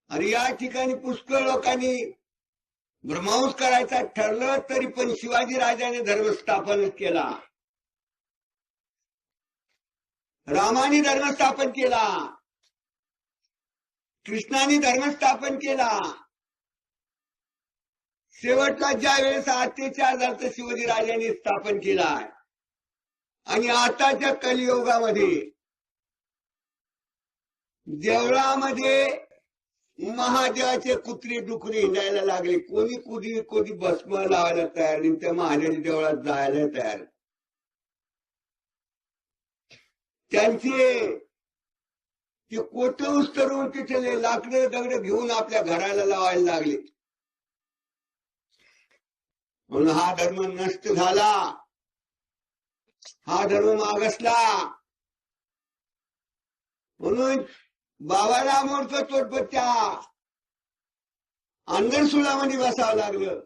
आणि या ठिकाणी पुष्कळ लोकांनी ब्रह्मवंश करायचा ठरलं, तरी पण शिवाजी राजाने धर्म स्थापन केला, रामाने धर्म स्थापन केला, कृष्णाने धर्म स्थापन केला. शेवटला ज्या वेळेस अत्याचार झाला शिवाजी राजांनी स्थापन केला. आणि आताच्या कलियुगामध्ये देवळामध्ये महादेवाचे कुत्रे डुकरे हिंडायला लागले. कोणी भस्म लावायला तयार नाही, त्या महादेवाच्या देवळात जायला तयार. त्यांचे ते कोट उस्तरून तिथे लाकडं दगड घेऊन आपल्या घराला लावायला लागले. म्हणून हा धर्म नष्ट झाला, हा धर्म मागासला. म्हणून बाबाला मोडतो तोडपत्या अंधरसुलामध्ये बसावं लागलं.